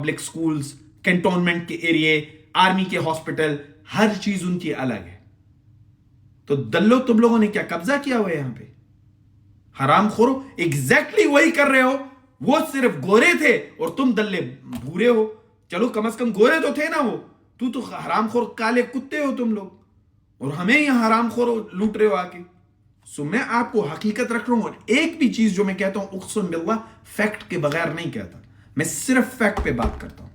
Public schools, cantonment کے ایریے، army کے ہاسپٹل، ہر چیز ان کی الگ ہے. تو دلو تم لوگوں نے کیا قبضہ کیا ہوا ہے یہاں پہ؟ حرام خورو ایگزیکٹلی وہی کر رہے ہو. وہ صرف گورے تھے اور تم دلے بھورے ہو. چلو کم از کم گورے تو تھے نا وہ. تو حرام خور کالے کتے ہو تم لوگ، اور ہمیں یہاں حرام خور لوٹ رہے ہو آ کے. سو میں آپ کو حقیقت رکھ رہا ہوں. اور ایک بھی چیز جو میں کہتا ہوں اقسم باللہ فیکٹ کے بغیر نہیں کہتا، میں صرف فیکٹ پہ بات کرتا ہوں.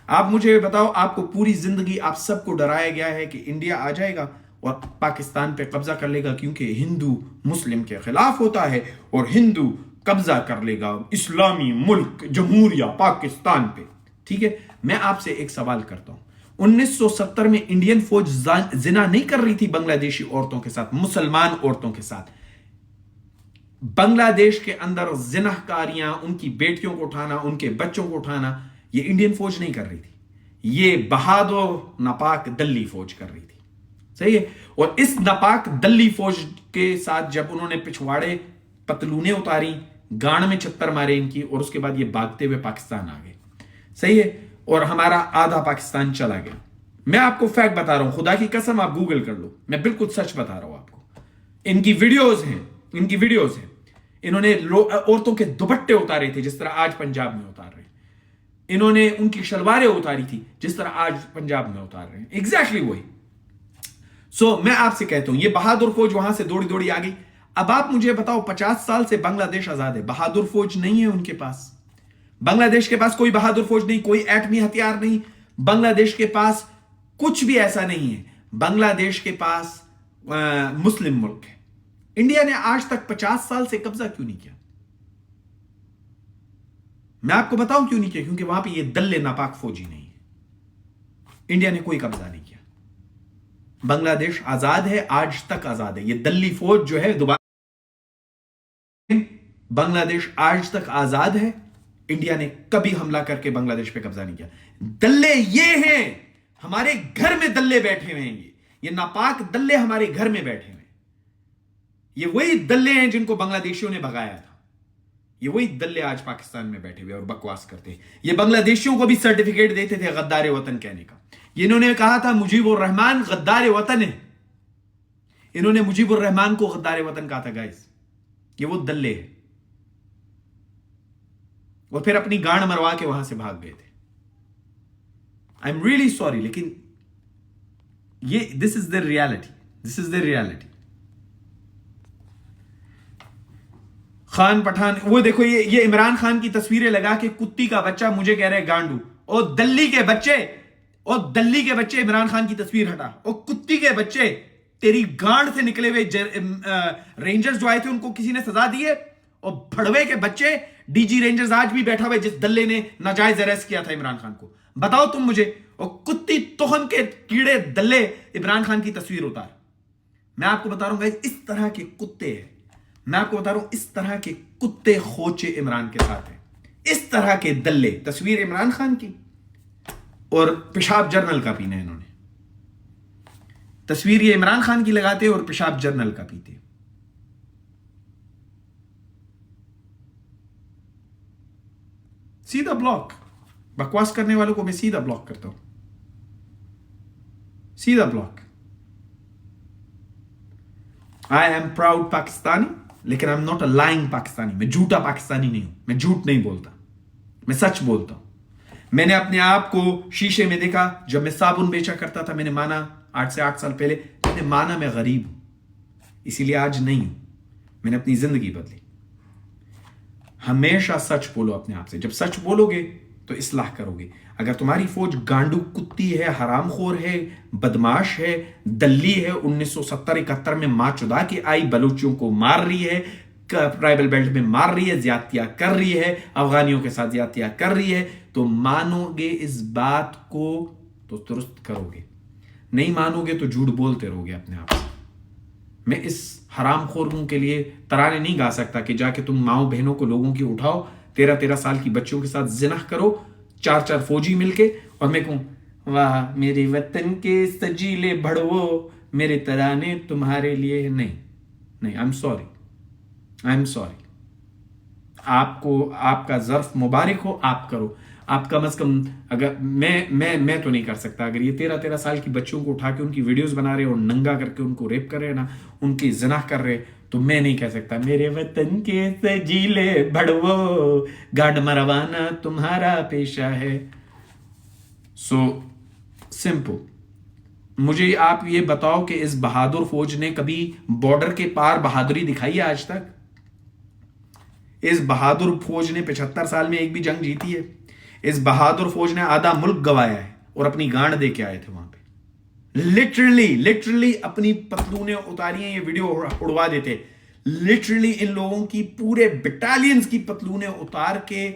آپ مجھے بتاؤ، آپ کو پوری زندگی آپ سب کو ڈرایا گیا ہے کہ انڈیا آ جائے گا اور پاکستان پہ قبضہ کر لے گا کیونکہ ہندو مسلم کے خلاف ہوتا ہے، اور ہندو قبضہ کر لے گا اسلامی ملک جمہوریہ پاکستان پہ. ٹھیک ہے، میں آپ سے ایک سوال کرتا ہوں. 1970 میں انڈین فوج زنا نہیں کر رہی تھی بنگلہ دیشی عورتوں کے ساتھ، مسلمان عورتوں کے ساتھ؟ بنگلہ دیش کے اندر زنا کاریاں، ان کی بیٹیوں کو اٹھانا، ان کے بچوں کو اٹھانا، یہ انڈین فوج نہیں کر رہی تھی، یہ بہادر ناپاک دلی فوج کر رہی تھی. صحیح ہے. اور اس ناپاک دلی فوج کے ساتھ جب انہوں نے پچھواڑے پتلونیں اتاری، گان میں چھتر مارے ان کی، اور اس کے بعد یہ بھاگتے ہوئے پاکستان آ گئے. صحیح ہے. اور ہمارا آدھا پاکستان چلا گیا. میں آپ کو فیکٹ بتا رہا ہوں، خدا کی قسم آپ گوگل کر لو، میں بالکل سچ بتا رہا ہوں آپ کو. ان کی ویڈیوز ہیں، انہوں نے عورتوں کے دوپٹے اتارے تھے جس طرح آج پنجاب میں اتار رہے ہیں. انہوں نے ان کی شلواریں اتاری تھی جس طرح آج پنجاب میں اتار رہے ہیں. ایگزیکٹلی وہی. سو میں آپ سے کہتا ہوں یہ بہادر فوج وہاں سے دوڑی دوڑی آ گئی. اب آپ مجھے بتاؤ، 50 سال سے بنگلہ دیش آزاد ہے، بہادر فوج نہیں ہے ان کے پاس. بنگلہ دیش کے پاس کوئی بہادر فوج نہیں، کوئی ایٹمی ہتھیار نہیں. بنگلہ دیش کے پاس کچھ بھی ایسا نہیں ہے. بنگلہ دیش کے پاس مسلم ملک ہے. انڈیا نے آج تک 50 سال سے قبضہ کیوں نہیں کیا؟ میں آپ کو بتاؤں کیوں نہیں کیا، کیونکہ وہاں پہ یہ دلے ناپاک فوجی نہیں ہے. انڈیا نے کوئی قبضہ نہیں کیا. بنگلہ دیش آزاد ہے، آج تک آزاد ہے. یہ دلی فوج جو ہے دوبارہ، بنگلہ دیش آج تک آزاد ہے. انڈیا نے کبھی حملہ کر کے بنگلہ دیش پہ قبضہ نہیں کیا. دلے یہ ہیں، ہمارے گھر میں دلے بیٹھے ہوئے ہیں. یہ ناپاک دلے ہمارے گھر میں بیٹھے ہوئے ہیں. یہ وہی دلے ہیں جن کو بنگلہ دیشیوں نے بھگایا تھا. یہ وہی دلے آج پاکستان میں بیٹھے ہوئے اور بکواس کرتے ہیں. یہ بنگلہ دیشیوں کو بھی سرٹیفکیٹ دیتے تھے غدار وطن کہنے کا. انہوں نے کہا تھا مجیب الرحمان غدار وطن ہے. انہوں نے مجیب الرحمان کو غدار وطن کہا تھا. گائز یہ وہ دلے ہیں، اور پھر اپنی گانڈ مروا کے وہاں سے بھاگ گئے تھے. آئی ایم ریئلی سوری، لیکن یہ دس از دا ریالٹی. خان پٹھان، وہ دیکھو یہ عمران خان کی تصویریں لگا کے کتی کا بچہ مجھے کہہ رہے گانڈو. اور دلی کے بچے عمران خان کی تصویر ہٹا. اور کتی کے بچے، تیری گانڈ سے نکلے ہوئے رینجرز جو آئے تھے ان کو کسی نے سزا دی ہے؟ اور بھڑوے کے بچے ڈی جی رینجرز آج بھی بیٹھا ہوئے جس دلے نے ناجائز اریسٹ کیا تھا عمران خان کو. بتاؤ تم مجھے. اور کتی تخم کے کیڑے دلے عمران خان کی تصویر اتار. میں آپ کو بتا رہا ہوں گائز، اس طرح کے کتے ہیں. میں آپ کو بتا رہا ہوں اس طرح کے کتے خوچے عمران کے ساتھ ہیں. اس طرح کے دلے. تصویر عمران خان کی اور پیشاب جرنل کا پینا. انہوں نے تصویر یہ عمران خان کی لگاتے اور پیشاب جرنل کا پیتے. سیدھا بلاک. بکواس کرنے والوں کو میں سیدھا بلاک کرتا ہوں. سیدھا block. I am proud Pakistani, لیکن I am not a lying Pakistani. میں جھوٹا پاکستانی نہیں ہوں. میں جھوٹ نہیں بولتا، میں سچ بولتا ہوں. میں نے اپنے آپ کو شیشے میں دیکھا جب میں صابن بیچا کرتا تھا. میں نے مانا 8 سے 8 سال پہلے میں نے مانا میں غریب ہوں، اسی لیے آج نہیں ہوں. میں نے اپنی زندگی بدلی. ہمیشہ سچ بولو اپنے آپ سے. جب سچ بولو گے تو اصلاح کرو گے. اگر تمہاری فوج گانڈو کتی ہے، حرام خور ہے، بدماش ہے، دلی ہے، 1970-71 میں ماں چدا کے آئی، بلوچیوں کو مار رہی ہے، ٹرائبل بیلٹ میں مار رہی ہے، زیادتیاں کر رہی ہے، افغانیوں کے ساتھ زیادتیاں کر رہی ہے، تو مانو گے اس بات کو تو درست کرو گے. نہیں مانو گے تو جھوٹ بولتے رہو گے اپنے آپ سے. میں اس حرام خوروں کے لیے ترانے نہیں گا سکتا کہ جا کے تم ماؤں بہنوں کو لوگوں کی اٹھاؤ، 13 سال کی بچوں کے ساتھ زنا کرو، 4 فوجی مل کے، اور میں کہوں واہ میرے وطن کے سجیلے بھڑوو، میرے ترانے تمہارے لیے. نہیں آئی ایم سوری. آپ کو آپ کا ظرف مبارک ہو، آپ کرو. آپ کم از کم اگر میں تو نہیں کر سکتا. اگر یہ 13 سال کی بچوں کو اٹھا کے ان کی ویڈیوز بنا رہے اور ننگا کر کے ان کو ریپ کر رہے نا, ان کی زنا کر رہے, تو میں نہیں کہہ سکتا میرے وطن کے سجیلے بڑوو گاڈ مروانا تمہارا پیشہ ہے. So simple. مجھے آپ یہ بتاؤ کہ اس بہادر فوج نے کبھی بارڈر کے پار بہادری دکھائی ہے آج تک؟ اس بہادر فوج نے 75 سال میں ایک بھی جنگ جیتی ہے؟ اس بہادر فوج نے آدھا ملک گوایا ہے اور اپنی گانڈ دے کے آئے تھے وہاں پہ. لٹرلی اپنی پتلونیں اتاری ہیں, یہ ویڈیو اڑوا دیتے. لٹرلی ان لوگوں کی پورے بٹالینز کی پتلونیں اتار کے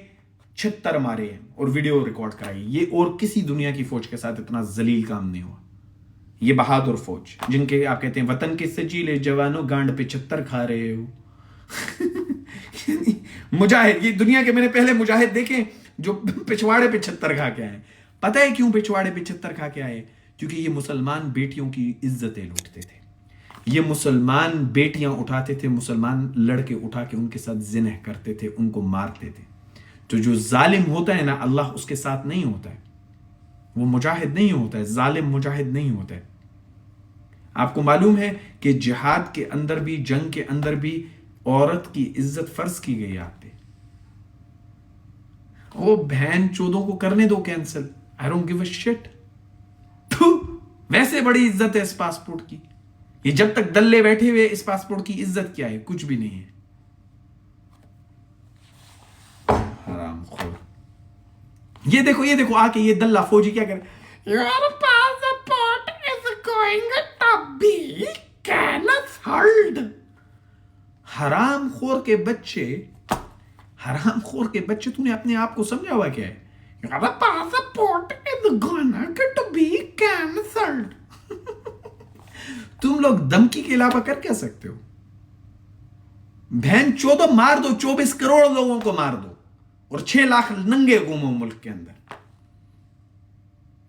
چھتر مارے ہیں اور ویڈیو ریکارڈ کرائی. یہ اور کسی دنیا کی فوج کے ساتھ اتنا ذلیل کام نہیں ہوا. یہ بہادر فوج جن کے آپ کہتے ہیں وطن کے سجیلے جوانوں گانڈ پہ چھتر کھا رہے ہو. مجاہد, یہ دنیا کے میں نے پہلے مجاہد دیکھے جو پچھواڑے پہ چھتر کھا کے آئے. پتہ ہے کیوں پچھواڑے پہ چھتر کھا کے آئے؟ کیونکہ یہ مسلمان بیٹیوں کی عزتیں لوٹتے تھے. یہ مسلمان بیٹیاں اٹھاتے تھے, مسلمان لڑکے اٹھا کے ان کے ساتھ زنا کرتے تھے, ان کو مارتے تھے. تو جو ظالم ہوتا ہے نا, اللہ اس کے ساتھ نہیں ہوتا ہے. وہ مجاہد نہیں ہوتا ہے, ظالم مجاہد نہیں ہوتا ہے. آپ کو معلوم ہے کہ جہاد کے اندر بھی, جنگ کے اندر بھی عورت کی عزت فرض کی گئی آپ پہ. او بہن چودوں کو کرنے دو cancel, I don't give a shit. ویسے بڑی عزت ہے اس پاسپورٹ کی. یہ جب تک دلے بیٹھے ہوئے, اس پاسپورٹ کی عزت کیا ہے؟ کچھ بھی نہیں ہے. حرام خور. یہ دیکھو آ کے یہ دلہ فوجی کیا کرے, Your passport is going to be cancelled. حرام خور کے بچے, تو نے اپنے آپ کو سمجھا ہوا کیا ہے؟ Your passport is going to be cancelled. تم لوگ دمکی کے علاوہ کر کیا سکتے ہو؟ بہن چودہ مار دو, 24 کروڑ لوگوں کو مار دو اور 6 لاکھ ننگے گھومو ملک کے اندر.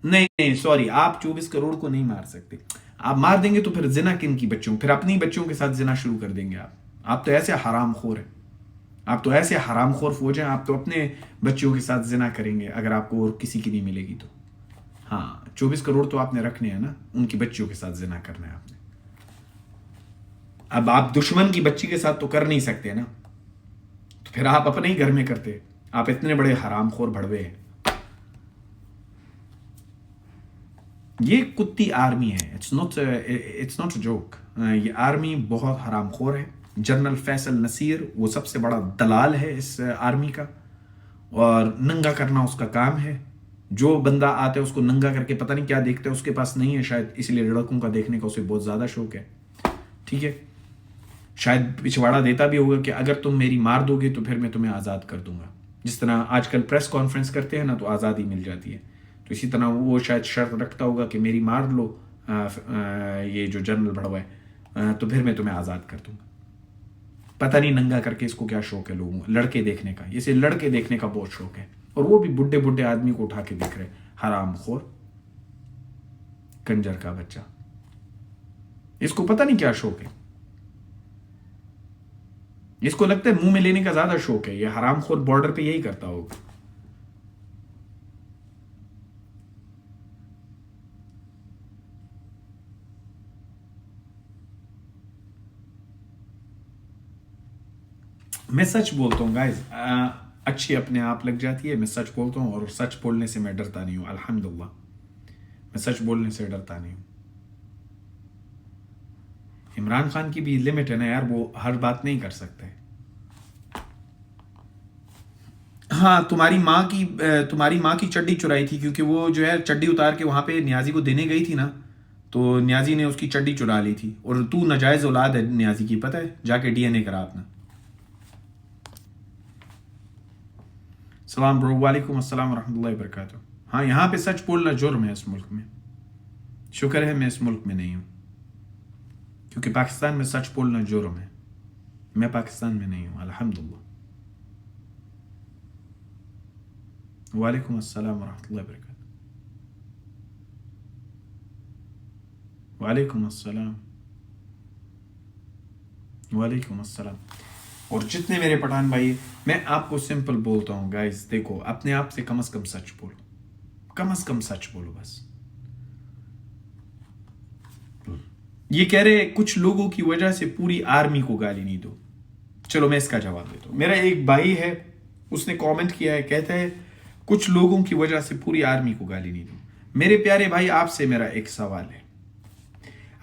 نہیں سوری, آپ 24 کروڑ کو نہیں مار سکتے. آپ مار دیں گے تو پھر زنا کن کی بچوں, پھر اپنی بچوں کے ساتھ زنا شروع کر دیں گے. آپ تو ایسے حرام خور ہیں, آپ تو ایسے حرام خور فوج ہیں. آپ تو اپنے بچوں کے ساتھ زنا کریں گے اگر آپ کو اور کسی کی نہیں ملے گی تو. ہاں 24 کروڑ تو آپ نے رکھنے ہیں نا, ان کی بچیوں کے ساتھ زنا کرنا ہے آپ نے. اب آپ دشمن کی بچی کے ساتھ تو کر نہیں سکتے نا, تو پھر آپ اپنے ہی گھر میں کرتے. آپ اتنے بڑے حرام خور بھڑوے ہیں. یہ کتی آرمی ہے, اٹس ناٹ اے جوک. یہ آرمی بہت حرام خور ہے. جنرل فیصل نصیر وہ سب سے بڑا دلال ہے اس آرمی کا, اور ننگا کرنا اس کا کام ہے. جو بندہ آتا ہے اس کو ننگا کر کے پتہ نہیں کیا دیکھتا ہے, اس کے پاس نہیں ہے شاید, اس لیے لڑکوں کا دیکھنے کا اسے بہت زیادہ شوق ہے. ٹھیک ہے, شاید پچھواڑا دیتا بھی ہوگا کہ اگر تم میری مار دو گے تو پھر میں تمہیں آزاد کر دوں گا. جس طرح آج کل پریس کانفرنس کرتے ہیں نا تو آزادی مل جاتی ہے, تو اسی طرح وہ شاید شرط رکھتا ہوگا کہ میری مار لو یہ جو جنرل بڑھوا ہے, تو پھر میں تمہیں آزاد کر دوں گا. پتہ نہیں ننگا کر کے اس کو کیا شوق ہے لوگوں, لڑکے دیکھنے کا. اسے لڑکے دیکھنے کا بہت شوق ہے, اور وہ بھی بڈھے آدمی کو اٹھا کے دیکھ رہے. حرام خور کنجر کا بچہ, اس کو پتہ نہیں کیا شوق ہے. اس کو لگتا ہے منہ میں لینے کا زیادہ شوق ہے. یہ حرام خور بارڈر پہ یہی کرتا ہوگا. میں سچ بولتا ہوں گائز, اچھی اپنے آپ لگ جاتی ہے. میں سچ بولتا ہوں, اور سچ بولنے سے میں ڈرتا نہیں ہوں. الحمدللہ میں سچ بولنے سے ڈرتا نہیں ہوں. عمران خان کی بھی لمٹ ہے نا یار, وہ ہر بات نہیں کر سکتے. ہاں تمہاری ماں کی چڈی چرائی تھی, کیونکہ وہ جو ہے چڈی اتار کے وہاں پہ نیازی کو دینے گئی تھی نا, تو نیازی نے اس کی چڈی چرا لی تھی. اور تو ناجائز اولاد ہے نیازی کی, پتہ ہے, جا کے ڈی این اے کرا اپنا. سلام برو, وعلیکم السلام ورحمۃ اللہ وبرکاتہ. ہاں یہاں پہ سچ بولنا جرم ہے اس ملک میں. شکر ہے میں اس ملک میں نہیں ہوں, کیونکہ پاکستان میں سچ بولنا جرم ہے. میں پاکستان میں نہیں ہوں الحمدللہ. وعلیکم السلام ورحمۃ اللہ وبرکاتہ. وعلیکم السلام. وعلیکم السلام. اور جتنے میرے پٹھان بھائی، میں آپ کو سمپل بولتا ہوں گائز، دیکھو اپنے آپ سے کم از کم سچ بولو، کم از کم سچ بولو بس. یہ کہہ رہے کچھ لوگوں کی وجہ سے پوری آرمی کو گالی نہیں دو. چلو میں اس کا جواب دیتا ہوں. میرا ایک بھائی ہے، اس نے کامنٹ کیا ہے، کہتا ہے کچھ لوگوں کی وجہ سے پوری آرمی کو گالی نہیں دو. میرے پیارے بھائی، آپ سے میرا ایک سوال ہے.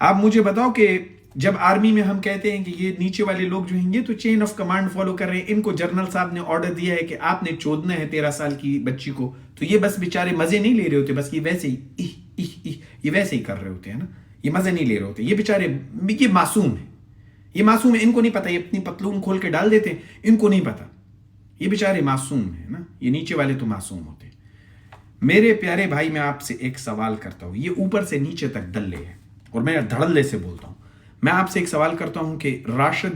آپ مجھے بتاؤ کہ جب آرمی میں ہم کہتے ہیں کہ یہ نیچے والے لوگ جو ہیں یہ تو چین آف کمانڈ فالو کر رہے ہیں، ان کو جنرل صاحب نے آرڈر دیا ہے کہ آپ نے چودنا ہے 13 سال کی بچی کو، تو یہ بس بیچارے مزے نہیں لے رہے ہوتے، بس یہ ویسے ہی یہ ویسے ہی کر رہے ہوتے ہیں نا، یہ مزے نہیں لے رہے ہوتے. یہ بیچارے یہ معصوم ہے، یہ معصوم ہے، ان کو نہیں پتا، یہ اپنی پتلون کھول کے ڈال دیتے ہیں، ان کو نہیں پتا، یہ بیچارے معصوم ہیں نا، یہ نیچے والے تو معصوم ہوتے ہیں. میرے پیارے بھائی، میں آپ سے ایک سوال کرتا ہوں، یہ اوپر سے نیچے تک دلے ہیں اور میں دھڑلے سے بولتا ہوں. میں آپ سے ایک سوال کرتا ہوں کہ راشد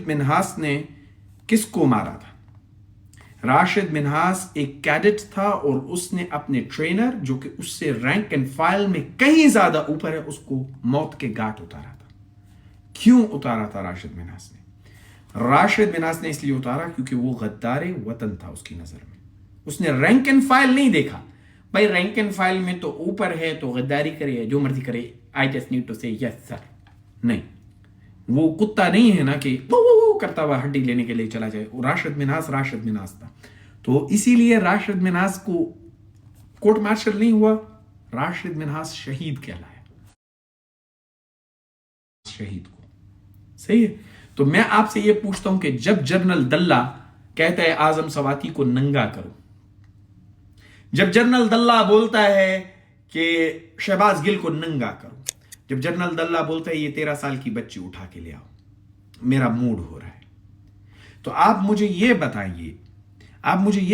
منہاس نے کس کو مارا تھا؟ راشد منہاس ایک کیڈٹ تھا اور اس نے اپنے ٹرینر جو کہ اس سے رینک اینڈ فائل میں کہیں زیادہ اوپر ہے، اس کو موت کے گھاٹ اتارا تھا. کیوں اتارا تھا راشد منہاس نے؟ راشد منہاس نے اس لیے اتارا کیونکہ وہ غدار وطن تھا اس کی نظر میں. اس نے رینک اینڈ فائل نہیں دیکھا، بھائی رینک اینڈ فائل میں تو اوپر ہے تو غداری کرے، جو مرضی کرے، آئی جسٹ نیڈ ٹو سے یس سر. نہیں، وہ کتا نہیں ہے نا کہ وہ کرتا ہوا ہڈی لینے کے لیے چلا جائے. راشد منہاس تھا، تو اسی لیے راشد منہاس کو کورٹ مارشل نہیں ہوا، راشد منہاس شہید کہلایا، شہید کو. صحیح ہے. تو میں آپ سے یہ پوچھتا ہوں کہ جب جنرل دلہ کہتا ہے اعظم سواتی کو ننگا کرو، جب جنرل دلہ بولتا ہے کہ شہباز گل کو ننگا کرو، جب جنرل دلہ بولتا ہے یہ 13 سال کی بچی اٹھا کے لے آؤ، میرا موڈ ہو رہا ہے، تو آپ مجھے یہ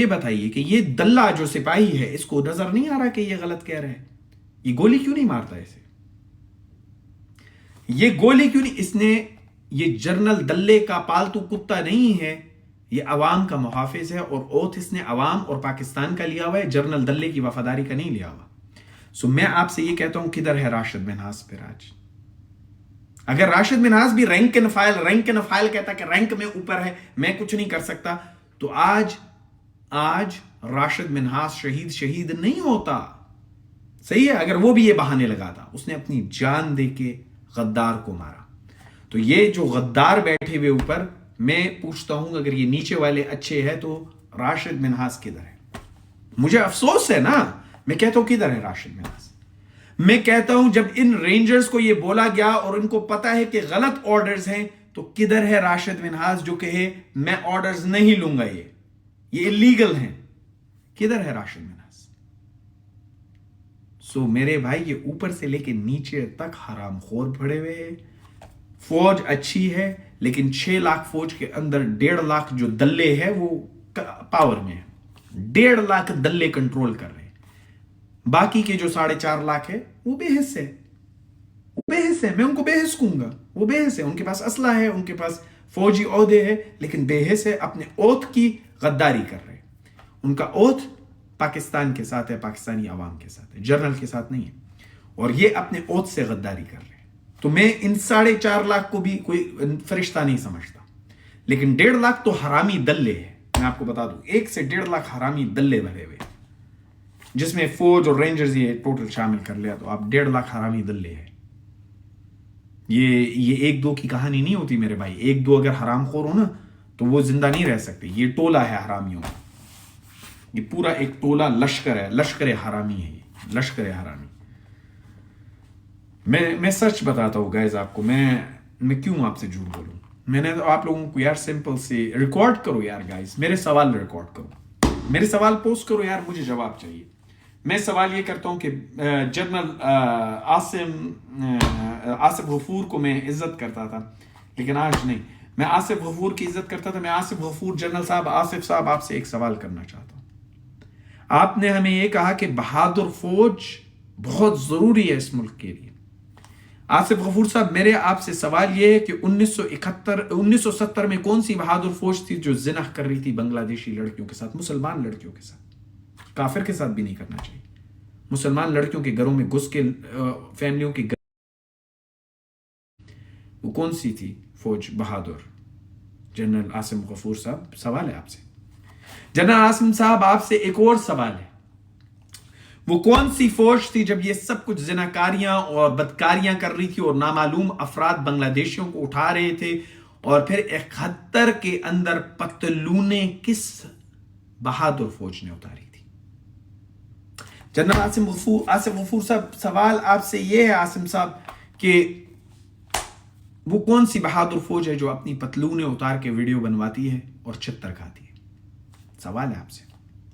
بتائیے کہ یہ دلہ جو سپاہی ہے، اس کو نظر نہیں آ رہا کہ یہ غلط کہہ رہا ہے؟ یہ گولی کیوں نہیں مارتا اسے؟ یہ گولی کیوں نہیں؟ اس نے، یہ جنرل دلے کا پالتو کتا نہیں ہے، یہ عوام کا محافظ ہے، اور اوتھ اس نے عوام اور پاکستان کا لیا ہوا ہے، جنرل دلے کی وفاداری کا نہیں لیا ہوا. سو میں آپ سے یہ کہتا ہوں، کدھر ہے راشد منہاس پھر آج؟ اگر راشد منہاس بھی رینک اینڈ فائل کہتا کہ رینک میں اوپر ہے، میں کچھ نہیں کر سکتا، تو آج راشد منہاس شہید نہیں ہوتا. صحیح ہے. اگر وہ بھی یہ بہانے لگاتا، اس نے اپنی جان دے کے غدار کو مارا. تو یہ جو غدار بیٹھے ہوئے اوپر، میں پوچھتا ہوں اگر یہ نیچے والے اچھے ہیں تو راشد منہاس کدھر ہے؟ مجھے افسوس ہے نا، میں کہتا ہوں کدھر ہے راشد منہاس؟ میں کہتا ہوں جب ان رینجرز کو یہ بولا گیا اور ان کو پتا ہے کہ غلط آرڈرز ہیں، تو کدھر ہے راشد منہاس جو کہے میں آرڈرز نہیں لوں گا، یہ اللیگل ہیں؟ کدھر ہے راشد منہاس؟ سو میرے بھائی، یہ اوپر سے لے کے نیچے تک حرام خور پڑے ہوئے ہیں. فوج اچھی ہے، لیکن 6 لاکھ فوج کے اندر 1.5 لاکھ جو دلے ہیں وہ پاور میں ہے. 1.5 لاکھ دلے کنٹرول کر رہے ہیں. باقی کے جو 4.5 لاکھ ہے وہ بے حس ہے، میں ان کو بے حس کہوں گا. وہ بے حس ہے، ان کے پاس اسلحہ ہے، ان کے پاس فوجی عہدے ہے، لیکن بے حس ہے، اپنے اوتھ کی غداری کر رہے ہیں. ان کا اوتھ پاکستان کے ساتھ ہے، پاکستانی عوام کے ساتھ ہے، جنرل کے ساتھ نہیں ہے، اور یہ اپنے اوتھ سے غداری کر رہے ہیں. تو میں ان 4.5 لاکھ کو بھی کوئی فرشتہ نہیں سمجھتا، لیکن 1.5 لاکھ تو حرامی دلے ہے. میں آپ کو بتا دوں 1 سے 1.5 لاکھ حرامی دلے بھرے ہوئے، جس میں فوج اور رینجرز یہ ٹوٹل شامل کر لیا، تو آپ 1.5 لاکھ حرامی دلے ہیں. یہ 1-2 کی کہانی نہیں ہوتی میرے بھائی. 1-2 اگر حرام خور ہو نا تو وہ زندہ نہیں رہ سکتے. یہ ٹولہ ہے حرامیوں کا، یہ پورا ایک ٹولہ لشکر ہے، لشکر حرامی ہے، یہ لشکر حرامی. میں سچ بتاتا ہوں گائز آپ کو، میں کیوں آپ سے جھوٹ بولوں؟ میں نے تو آپ لوگوں کو یار سمپل سے ریکارڈ کرو یار گائز، میرے سوال ریکارڈ کرو، میرے سوال پوسٹ کرو یار، مجھے جواب چاہیے. میں سوال یہ کرتا ہوں کہ جنرل آصف غفور کو میں عزت کرتا تھا، لیکن آج نہیں. میں آصف غفور کی عزت کرتا تھا. میں آصف غفور جنرل صاحب، آصف صاحب، آپ سے ایک سوال کرنا چاہتا ہوں. آپ نے ہمیں یہ کہا کہ بہادر فوج بہت ضروری ہے اس ملک کے لیے. آصف غفور صاحب، میرے آپ سے سوال یہ ہے کہ 1970 میں کون سی بہادر فوج تھی جو زنا کر رہی تھی بنگلہ دیشی لڑکیوں کے ساتھ، مسلمان لڑکیوں کے ساتھ؟ کافر کے ساتھ بھی نہیں کرنا چاہیے. مسلمان لڑکیوں کے گھروں میں گھس کے فیملیوں کے وہ کون سی تھی فوج بہادر؟ جنرل عاصم غفور صاحب، سوال ہے آپ سے. جنرل عاصم صاحب آپ سے ایک اور سوال ہے، وہ کون سی فوج تھی جب یہ سب کچھ زناکاریاں اور بدکاریاں کر رہی تھی اور نامعلوم افراد بنگلہ دیشیوں کو اٹھا رہے تھے، اور پھر 71 کے اندر پتلونیں کس بہادر فوج نے اتاری تھی؟ جنرل عاصم غفور صاحب، سوال آپ سے یہ ہے عاصم صاحب کہ وہ کون سی بہادر فوج ہے جو اپنی پتلونیں اتار کے ویڈیو بنواتی ہے اور چھتر کھاتی ہے؟ سوال ہے آپ سے،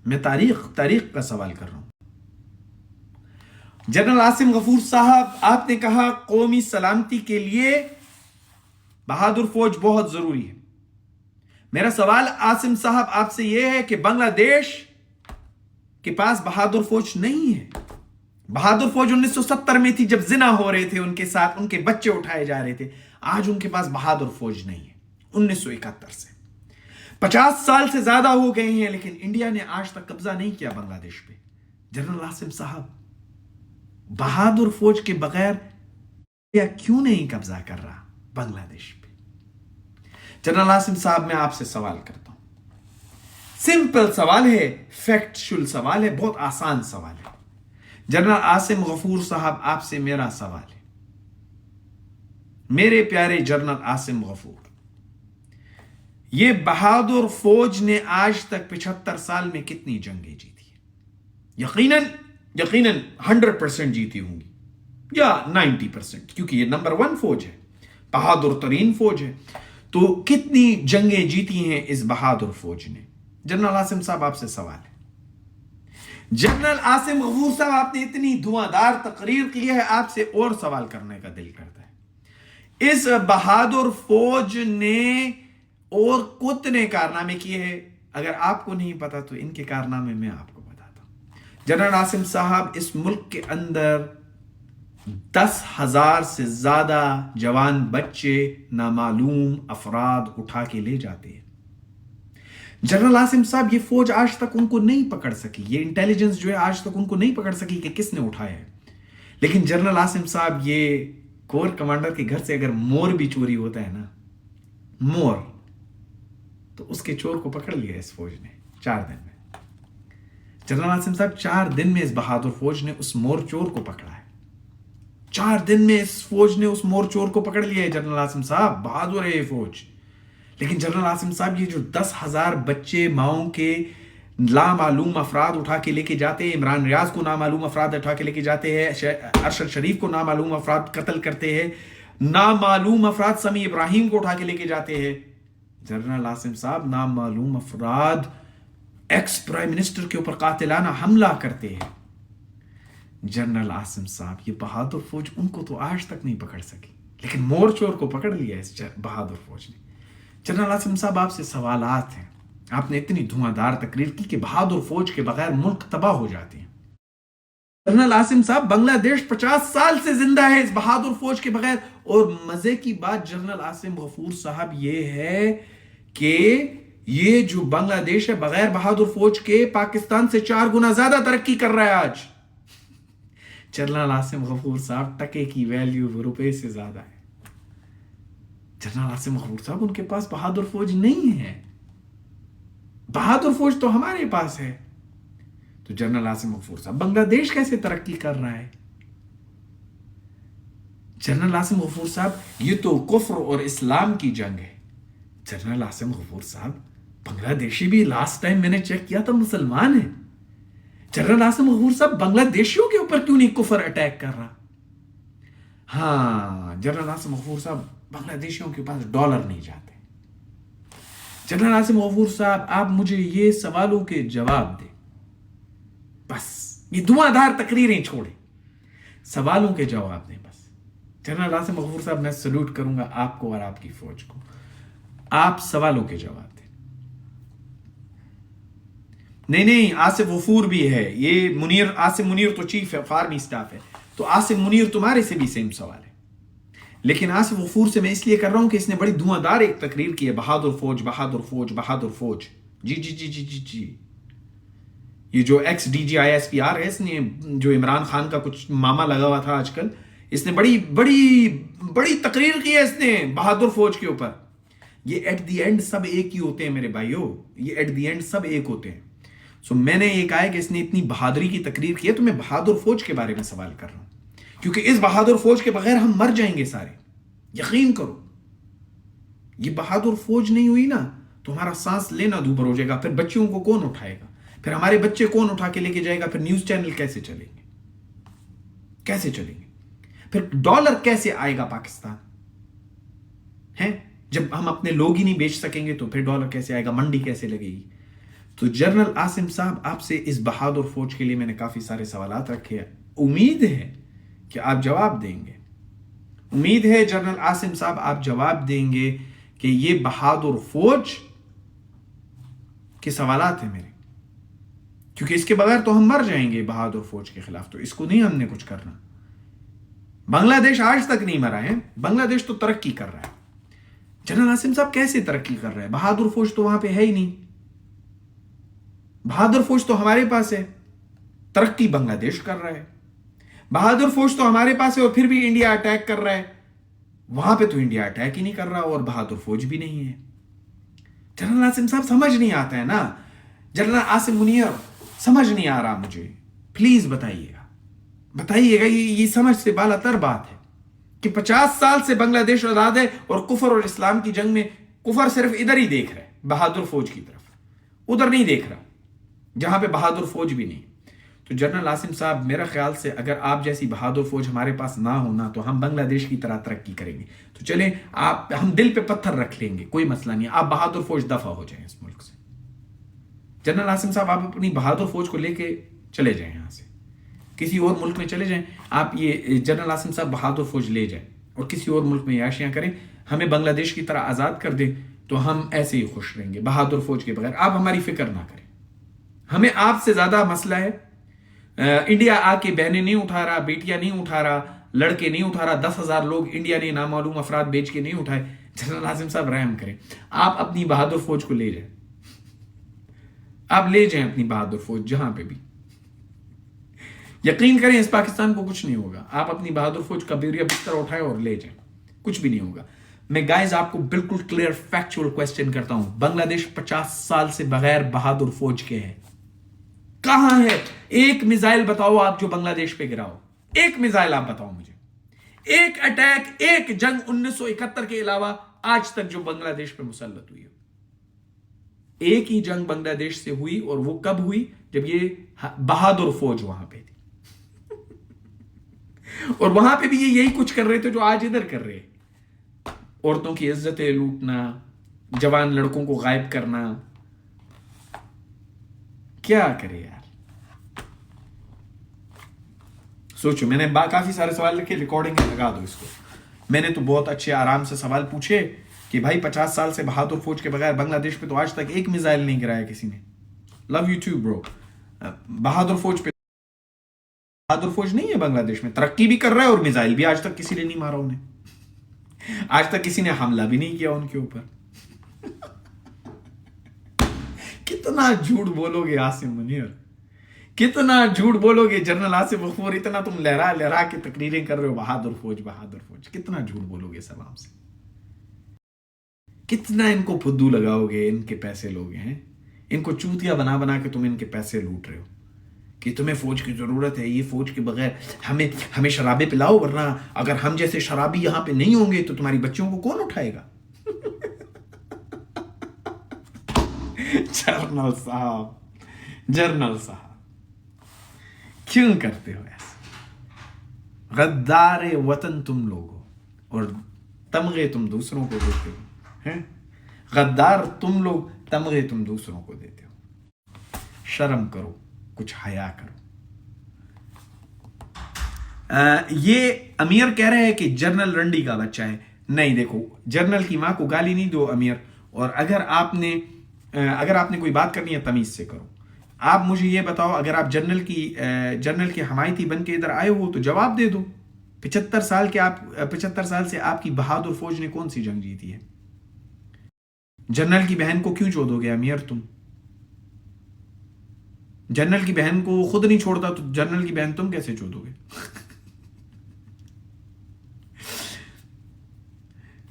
میں تاریخ کا سوال کر رہا ہوں. جنرل عاصم غفور صاحب، آپ نے کہا قومی سلامتی کے لیے بہادر فوج بہت ضروری ہے. میرا سوال عاصم صاحب آپ سے یہ ہے کہ بنگلہ دیش کے پاس بہادر فوج نہیں ہے. بہادر فوج 1970 میں تھی جب زنا ہو رہے تھے ان کے ساتھ، ان کے بچے اٹھائے جا رہے تھے. آج ان کے پاس بہادر فوج نہیں ہے. 1971 سے 50 سال سے زیادہ ہو گئے ہیں، لیکن انڈیا نے آج تک قبضہ نہیں کیا بنگلہ دیش پہ. جنرل عاصم صاحب، بہادر فوج کے بغیر انڈیا کیوں نہیں قبضہ کر رہا بنگلہ دیش پہ؟ جنرل عاصم صاحب، میں آپ سے سوال کرتا ہوں، سمپل سوال ہے، فیکٹشل سوال ہے، بہت آسان سوال ہے. جنرل عاصم غفور صاحب، آپ سے میرا سوال ہے، میرے پیارے جنرل عاصم غفور، یہ بہادر فوج نے آج تک 75 سال میں کتنی جنگیں جیتی ہیں؟ یقیناً 100% جیتی ہوں گی یا 90%، کیونکہ یہ نمبر 1 فوج ہے، بہادر ترین فوج ہے. تو کتنی جنگیں جیتی ہیں اس بہادر فوج نے؟ جنرل عاصم صاحب، آپ سے سوال ہے. جنرل عاصم غفور صاحب، آپ نے اتنی دھواں دار تقریر کی ہے، آپ سے اور سوال کرنے کا دل کرتا ہے. اس بہادر فوج نے اور کتنے کارنامے کیے ہیں؟ اگر آپ کو نہیں پتا تو ان کے کارنامے میں آپ کو بتاتا ہوں. جنرل عاصم صاحب، اس ملک کے اندر 10,000 سے زیادہ جوان بچے نامعلوم افراد اٹھا کے لے جاتے ہیں. جنرل عاصم صاحب، یہ فوج آج تک ان کو نہیں پکڑ سکی، یہ انٹیلیجنس جو ہے آج تک ان کو نہیں پکڑ سکی کہ کس نے اٹھایا ہے. لیکن جنرل عاصم صاحب، یہ کور کمانڈر کے گھر سے اگر مور بھی چوری ہوتا ہے نا، مور، تو اس کے چور کو پکڑ لیا اس فوج نے 4 دن میں. جنرل عاصم صاحب، 4 دن میں اس بہادر فوج نے اس مور چور کو پکڑا ہے. 4 دن میں اس فوج نے اس مور چور کو پکڑ لیا ہے. جنرل عاصم صاحب، بہادر ہے یہ فوج. لیکن جنرل عاصم صاحب، یہ جو 10,000 بچے ماؤں کے نامعلوم افراد اٹھا کے لے کے جاتے ہیں، عمران ریاض کو نامعلوم افراد اٹھا کے لے کے جاتے ہیں، ارشد شریف کو نامعلوم افراد قتل کرتے ہیں، نامعلوم افراد سمیع ابراہیم کو اٹھا کے لے کے جاتے ہیں. جنرل عاصم صاحب، نامعلوم افراد ایکس پرائم منسٹر کے اوپر قاتلانہ حملہ کرتے ہیں. جنرل عاصم صاحب، یہ بہادر فوج ان کو تو آج تک نہیں پکڑ سکی، لیکن مور چور کو پکڑ لیا اس بہادر فوج نے. جنرل عاصم صاحب، آپ سے سوالات ہیں. آپ نے اتنی دھواں دار تقریر کی کہ بہادر فوج کے بغیر ملک تباہ ہو جاتے ہیں. جنرل عاصم صاحب، بنگلہ دیش 50 سال سے زندہ ہے اس بہادر فوج کے بغیر. اور مزے کی بات جنرل عاصم غفور صاحب یہ ہے کہ یہ جو بنگلہ دیش ہے بغیر بہادر فوج کے پاکستان سے 4 گنا زیادہ ترقی کر رہا ہے آج. جنرل عاصم غفور صاحب، ٹکے کی ویلیو روپے سے زیادہ ہے. جنرل عاصم غفور صاحب، ان کے پاس بہادر فوج نہیں ہے. بہادر فوج تو ہمارے پاس ہے. تو جنرل عاصم غفور صاحب، بنگلہ دیش کیسے ترقی کر رہا ہے؟ جنرل عاصم غفور صاحب، یہ تو کفر اور اسلام کی جنگ ہے. جنرل عاصم غفور صاحب، بنگلہ دیشی بھی لاسٹ ٹائم میں نے چیک کیا تھا مسلمان ہیں. جنرل عاصم غفور صاحب، بنگلہ دیشیوں کے اوپر کیوں نہیں کفر اٹیک کر رہا؟ ہاں جنرل عاصم غفور صاحب، بنگلہ دیشیوں کے پاس ڈالر نہیں جاتے. جنرل عاصم غفور صاحب، آپ مجھے یہ سوالوں کے جواب دیں. بس یہ دھواں دار تقریریں چھوڑیں، سوالوں کے جواب دیں بس. جنرل عاصم غفور صاحب، میں سلوٹ کروں گا آپ کو اور آپ کی فوج کو. آپ سوالوں کے جواب دیں. نہیں، آصف غفور بھی ہے. یہ آصف منیر تو چیف ہے، فارمی سٹاف ہے، تو آصف منیر تمہارے سے بھی سیم سوال ہے. لیکن آصف غفور سے میں اس لیے کر رہا ہوں کہ اس نے بڑی دھواں دار ایک تقریر کی ہے، بہادر فوج بہادر فوج بہادر فوج. جی یہ جو ایکس DG ISPR ہے، اس نے جو عمران خان کا کچھ ماما لگا ہوا تھا آج کل، اس نے بڑی بڑی بڑی تقریر کی ہے اس نے بہادر فوج کے اوپر. یہ ایٹ دی اینڈ سب ایک ہی ہوتے ہیں میرے بھائیو, یہ ایٹ دی اینڈ سب ایک ہوتے ہیں. سو میں نے یہ کہا ہے کہ اس نے اتنی بہادری کی تقریر کی ہے, تو میں بہادر فوج کے بارے میں سوال کر رہا ہوں, کیونکہ اس بہادر فوج کے بغیر ہم مر جائیں گے سارے. یقین کرو, یہ بہادر فوج نہیں ہوئی نا تو ہمارا سانس لینا دوبر ہو جائے گا. پھر بچوں کو کون اٹھائے گا, پھر ہمارے بچے کون اٹھا کے لے کے جائے گا, پھر نیوز چینل کیسے چلیں گے, کیسے چلیں گے, پھر ڈالر کیسے آئے گا پاکستان ہے, جب ہم اپنے لوگ ہی نہیں بیچ سکیں گے تو پھر ڈالر کیسے آئے گا, منڈی کیسے لگے گی. تو جنرل عاصم صاحب, آپ سے اس بہادر فوج کے لیے میں نے کافی سارے سوالات رکھے ہیں. امید ہے کہ آپ جواب دیں گے, امید ہے جنرل عاصم صاحب آپ جواب دیں گے کہ یہ بہادر فوج کے سوالات ہیں میرے, کیونکہ اس کے بغیر تو ہم مر جائیں گے بہادر فوج کے خلاف. تو اس کو نہیں ہم نے کچھ کرنا. بنگلہ دیش آج تک نہیں مرا ہے, بنگلہ دیش تو ترقی کر رہا ہے. جنرل عاصم صاحب کیسے ترقی کر رہا ہے, بہادر فوج تو وہاں پہ ہے ہی نہیں. بہادر فوج تو ہمارے پاس ہے, ترقی بنگلہ دیش کر رہا ہے. بہادر فوج تو ہمارے پاس ہے اور پھر بھی انڈیا اٹیک کر رہا ہے. وہاں پہ تو انڈیا اٹیک ہی نہیں کر رہا اور بہادر فوج بھی نہیں ہے. جنرل عاصم صاحب سمجھ نہیں آتا ہے نا, جنرل عاصم منیر سمجھ نہیں آ رہا مجھے, پلیز بتائیے گا, بتائیے گا. یہ سمجھ سے بالا تر بات ہے کہ 50 سال سے بنگلہ دیش آزاد ہے اور کفر اور اسلام کی جنگ میں کفر صرف ادھر ہی دیکھ رہا ہے, بہادر فوج کی طرف, ادھر نہیں دیکھ رہا جہاں پہ بہادر فوج بھی نہیں. تو جنرل عاصم صاحب میرا خیال سے اگر آپ جیسی بہادر فوج ہمارے پاس نہ ہونا تو ہم بنگلہ دیش کی طرح ترقی کریں گے. تو چلیں آپ, ہم دل پہ پتھر رکھ لیں گے, کوئی مسئلہ نہیں, آپ بہادر فوج دفع ہو جائیں اس ملک سے. جنرل عاصم صاحب آپ اپنی بہادر فوج کو لے کے چلے جائیں یہاں سے, کسی اور ملک میں چلے جائیں. آپ یہ جنرل عاصم صاحب بہادر فوج لے جائیں اور کسی اور ملک میں عیاشیاں کریں, ہمیں بنگلہ دیش کی طرح آزاد کر دیں تو ہم ایسے ہی خوش رہیں گے بہادر فوج کے بغیر. آپ ہماری فکر نہ کریں, ہمیں آپ سے زیادہ مسئلہ ہے. انڈیا آ کے بہنیں نہیں اٹھا رہا, بیٹیاں نہیں اٹھا رہا, لڑکے نہیں اٹھا رہا, 10,000 لوگ انڈیا نے نامعلوم افراد بیچ کے نہیں اٹھائے. جنرل عاصم صاحب رحم کریں, آپ اپنی بہادر فوج کو لے جائیں, آپ لے جائیں اپنی بہادر فوج جہاں پہ بھی. یقین کریں اس پاکستان کو کچھ نہیں ہوگا, آپ اپنی بہادر فوج کا بیڑیا بستر اٹھائیں اور لے جائیں, کچھ بھی نہیں ہوگا. میں گائز آپ کو بالکل کلیئر فیکچوئل کوسچن کرتا ہوں, بنگلہ دیش 50 سال سے بغیر بہادر فوج کے ہے. کہاں ہے ایک میزائل بتاؤ آپ جو بنگلہ دیش پہ گراؤ, ایک میزائل آپ بتاؤ مجھے, ایک اٹیک, ایک جنگ 1971 کے علاوہ آج تک جو بنگلہ دیش پہ مسلط ہوئی ہو. ایک ہی جنگ بنگلہ دیش سے ہوئی, اور وہ کب ہوئی, جب یہ بہادر فوج وہاں پہ تھی. اور وہاں پہ بھی یہ یہی کچھ کر رہے تھے جو آج ادھر کر رہے, عورتوں کی عزتیں لوٹنا, جوان لڑکوں کو غائب کرنا. کیا کرے یار, سوچو. میں نے کافی سارے سوال رکھے, ریکارڈنگ لگا دو اس کو. میں نے تو بہت اچھے آرام سے سوال پوچھے کہ بھائی 50 سال سے بہادر فوج کے بغیر بنگلہ دیش پہ تو آج تک ایک میزائل نہیں گرایا کسی نے. لو یو ٹو برو. بہادر فوج پہ, بہادر فوج نہیں ہے بنگلہ دیش میں, ترقی بھی کر رہا ہے اور میزائل بھی آج تک کسی نے نہیں مارا انہیں, آج تک کسی نے حملہ بھی نہیں کیا ان کے اوپر. کتنا جھوٹ بولو گے عاصم منیر, کتنا جھوٹ بولو گے جنرل عاصم غفور, اتنا تم لہرا لہرا کے تقریریں کر رہے ہو بہادر فوج بہادر فوج. کتنا جھوٹ بولو گے سلام سے, کتنا ان کو پھدو لگاؤ گے, ان کے پیسے لوگے ہیں, ان کو چوتیا بنا بنا کے تم ان کے پیسے لوٹ رہے ہو کہ تمہیں فوج کی ضرورت ہے, یہ فوج کے بغیر ہمیں شرابے پلاؤ, ورنہ اگر ہم جیسے شرابی یہاں پہ نہیں ہوں گے تو تمہاری بچوں کو کون اٹھائے گا. جنرل صاحب, جنرل صاحب کیوں کرتے ہو ایسا؟ غدار وطن تم لوگ ہو اور تمغے تم دوسروں کو دیتے ہو, ہیں غدار تم لوگ, تمغے تم دوسروں کو دیتے ہو. شرم کرو, کچھ حیا کرو. یہ امیر کہہ رہے ہیں کہ جنرل رنڈی کا بچہ ہے. نہیں, دیکھو جنرل کی ماں کو گالی نہیں دو امیر, اور اگر آپ نے کوئی بات کرنی ہے تمیز سے کرو. آپ مجھے یہ بتاؤ, اگر آپ جنرل کی حمایتی بن کے ادھر آئے ہو تو جواب دے دو. 75 سال سے آپ کی بہادر فوج نے کون سی جنگ جیتی ہے؟ جنرل کی بہن کو کیوں چھوڑو گے امیر تم؟ جنرل کی بہن کو خود نہیں چھوڑتا تو جنرل کی بہن تم کیسے چھوڑو گے؟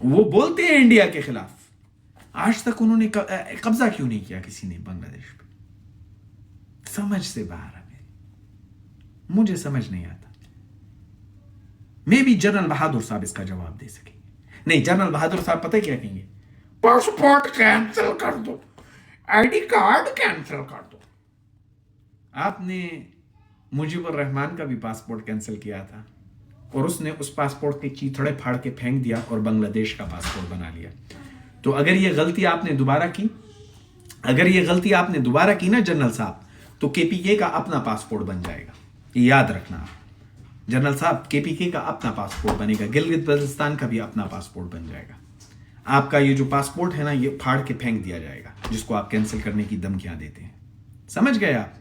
وہ بولتے ہیں انڈیا کے خلاف. آج تک انہوں نے قبضہ کیوں نہیں کیا کسی نے بنگلہ دیش پہ؟ سمجھ سے باہر ہے میری. مجھے سمجھ نہیں آتا. میں بھی جنرل بہادر صاحب اس کا جواب دے سکیں گے. نہیں، جنرل بہادر صاحب پتہ کیا کہیں گے؟ پاسپورٹ کینسل کر دو، آئی ڈی کارڈ کینسل کر دو. آپ نے مجیب الرحمان کا بھی پاسپورٹ کینسل کیا تھا اور اس نے اس پاسپورٹ کے چیتھڑے پھاڑ کے پھینک دیا اور بنگلہ دیش کا پاسپورٹ بنا لیا. تو اگر یہ غلطی آپ نے دوبارہ کی نا جنرل صاحب، تو کے پی کے کا اپنا پاسپورٹ بن جائے گا. یہ یاد رکھنا آپ جنرل صاحب، کے پی کے کا اپنا پاسپورٹ بنے گا، گلگت بلتستان کا بھی اپنا پاسپورٹ بن جائے گا. آپ کا یہ جو پاسپورٹ ہے نا، یہ پھاڑ کے پھینک دیا جائے گا جس کو آپ کینسل کرنے کی دھمکیاں دیتے ہیں. سمجھ گئے آپ؟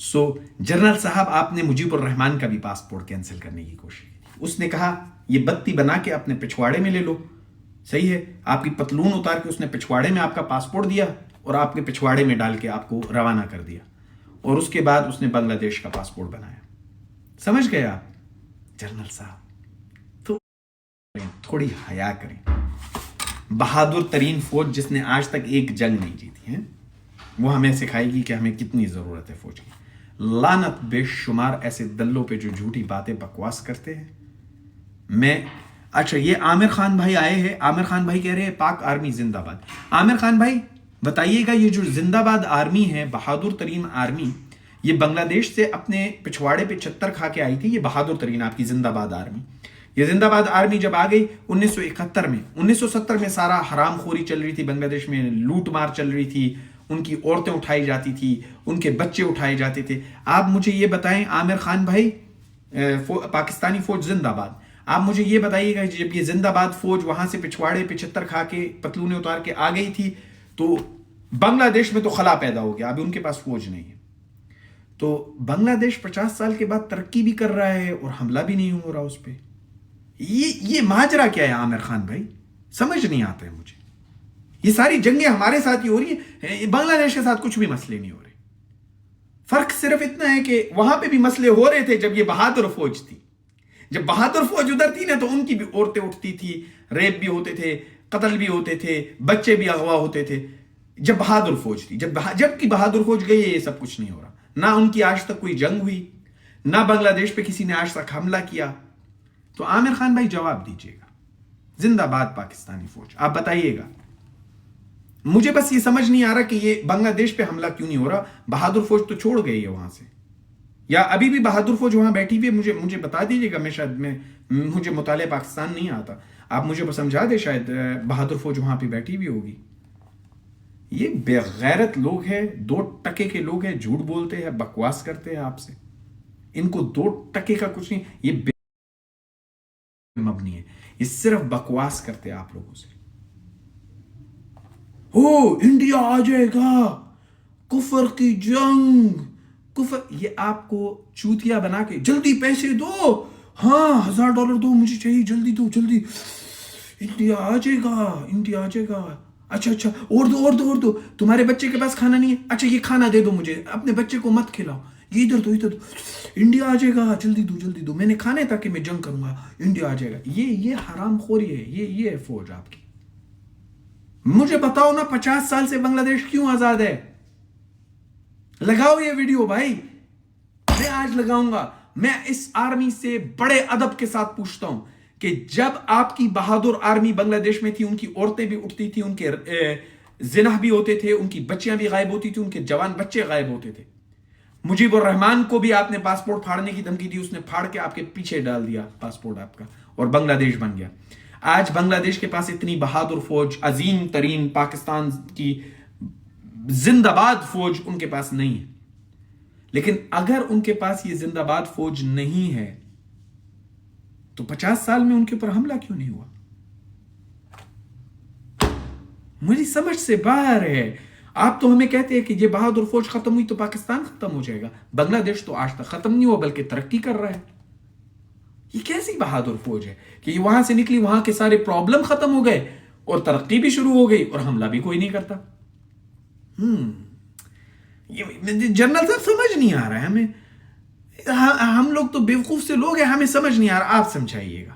سو جنرل صاحب، آپ نے مجیب الرحمان کا بھی پاسپورٹ کینسل کرنے کی کوشش کی. اس نے کہا یہ بتی بنا کے اپنے پچھواڑے میں لے لو. صحیح ہے، آپ کی پتلون اتار کے اس نے پچھواڑے میں آپ کا پاسپورٹ دیا اور آپ کے پچھواڑے میں ڈال کے آپ کو روانہ کر دیا، اور اس کے بعد اس نے بنگلہ دیش کا پاسپورٹ بنایا. سمجھ گئے آپ جنرل صاحب؟ تو تھوڑی حیا کریں. بہادر ترین فوج جس نے آج تک ایک جنگ نہیں جیتی ہے، وہ ہمیں سکھائے گی کہ ہمیں کتنی ضرورت ہے فوج کی. لعنت بے شمار ایسے دلوں پہ جو جھوٹی باتیں بکواس کرتے ہیں. اچھا، یہ عامر خان بھائی آئے ہیں. عامر خان بھائی کہہ رہے ہیں پاک آرمی زندہ باد. عامر خان بھائی بتائیے گا، یہ جو زندہ باد آرمی ہے، بہادر ترین آرمی، یہ بنگلہ دیش سے اپنے پچھواڑے پہ چھتر کھا کے آئی تھی. یہ بہادر ترین آپ کی زندہ باد آرمی. یہ زندہ باد آرمی جب آ گئی 1971 میں، 1970 میں سارا حرام خوری چل رہی تھی بنگلہ دیش میں، لوٹ مار چل رہی تھی، ان کی عورتیں اٹھائی جاتی تھی، ان کے بچے اٹھائے جاتے تھے. آپ مجھے یہ بتائیں عامر خان بھائی، پاکستانی فوج زندہ باد، آپ مجھے یہ بتائیے گا جب یہ زندہ باد فوج وہاں سے پچھواڑے پہ چھتر کھا کے پتلونے اتار کے آ گئی تھی، تو بنگلہ دیش میں تو خلا پیدا ہو گیا. ابھی ان کے پاس فوج نہیں ہے. تو بنگلہ دیش 50 سال کے بعد ترقی بھی کر رہا ہے اور حملہ بھی نہیں ہو رہا اس پہ. یہ ماجرا کیا ہے عامر خان بھائی؟ سمجھ نہیں آتا ہے مجھے. یہ ساری جنگیں ہمارے ساتھ ہی ہو رہی ہیں، بنگلہ دیش کے ساتھ کچھ بھی مسئلے نہیں ہو رہے. فرق صرف اتنا ہے کہ وہاں پہ بھی مسئلے ہو رہے تھے جب یہ بہادر فوج تھی. جب بہادر فوج ادھر تھی نا، تو ان کی بھی عورتیں اٹھتی تھی، ریپ بھی ہوتے تھے، قتل بھی ہوتے تھے، بچے بھی اغوا ہوتے تھے. جب بہادر فوج تھی، جب کی بہادر فوج گئی ہے، یہ سب کچھ نہیں ہو رہا. نہ ان کی آج تک کوئی جنگ ہوئی، نہ بنگلہ دیش پہ کسی نے آج تک حملہ کیا. تو عامر خان بھائی جواب دیجیے گا. زندہ باد پاکستانی فوج، آپ بتائیے گا. مجھے بس یہ سمجھ نہیں آ رہا کہ یہ بنگلہ دیش پہ حملہ کیوں نہیں ہو رہا. بہادر فوج تو چھوڑ گئی ہے وہاں سے، یا ابھی بھی بہادر فوج وہاں بیٹھی ہوئی ہے؟ مجھے بتا دیجیے گا. مجھے مطالعہ پاکستان نہیں آتا، آپ مجھے سمجھا دیں. شاید بہادر فوج وہاں پہ بیٹھی ہوئی ہوگی. یہ بے غیرت لوگ ہیں، 2 ٹکے کے لوگ ہیں، جھوٹ بولتے ہیں، بکواس کرتے ہیں آپ سے. ان کو 2 ٹکے کا کچھ نہیں. یہ بے مبنی ہے، یہ صرف بکواس کرتے ہیں آپ لوگوں سے. انڈیا آ جائے گا، کفر کی جنگ، کفر. یہ آپ کو چوتیا بنا کے جلدی پیسے دو، ہاں $1000 دو، مجھے چاہیے، جلدی دو جلدی. انڈیا آ جائے گا، انڈیا آ جائے گا. اچھا اور دو. تمہارے بچے کے پاس کھانا نہیں ہے؟ اچھا یہ کھانا دے دو مجھے، اپنے بچے کو مت کھلاؤ، یہ ادھر دو. انڈیا آ جائے گا، جلدی دو، میں نے کھانا ہے تاکہ میں جنگ کروں گا. انڈیا آ جائے گا. یہ حرام خوری ہے. یہ ہے فوج آپ کی. مجھے بتاؤ نا، 50 سال سے بنگلہ دیش کیوں آزاد ہے؟ لگاؤ یہ ویڈیو بھائی. میں آج لگاؤں گا. میں اس آرمی سے بڑے ادب کے ساتھ پوچھتا ہوں کہ جب آپ کی بہادر آرمی بنگلہ دیش میں تھی، ان کی عورتیں بھی اٹھتی تھی، ان کے زنا بھی ہوتے تھے، ان کی بچیاں بھی غائب ہوتی تھی، ان کے جوان بچے غائب ہوتے تھے. مجیب الرحمان کو بھی آپ نے پاسپورٹ پھاڑنے کی دھمکی دی، اس نے پھاڑ کے آپ کے پیچھے ڈال دیا پاسپورٹ آپ کا، اور بنگلہ دیش بن گیا. آج بنگلہ دیش کے پاس اتنی بہادر فوج، عظیم ترین پاکستان کی زندہ باد فوج ان کے پاس نہیں ہے. لیکن اگر ان کے پاس یہ زندہ باد فوج نہیں ہے تو 50 سال میں ان کے اوپر حملہ کیوں نہیں ہوا؟ میری سمجھ سے باہر ہے. آپ تو ہمیں کہتے ہیں کہ یہ بہادر فوج ختم ہوئی تو پاکستان ختم ہو جائے گا. بنگلہ دیش تو آج تک ختم نہیں ہوا بلکہ ترقی کر رہا ہے. یہ کیسی بہادر فوج ہے کہ یہ وہاں سے نکلی، وہاں کے سارے پرابلم ختم ہو گئے اور ترقی بھی شروع ہو گئی اور حملہ بھی کوئی نہیں کرتا. جنرل صاحب سمجھ نہیں آ رہا ہے ہمیں. ہم لوگ تو بیوقوف سے لوگ ہیں، ہمیں سمجھ نہیں آ رہا. آپ سمجھائیے گا.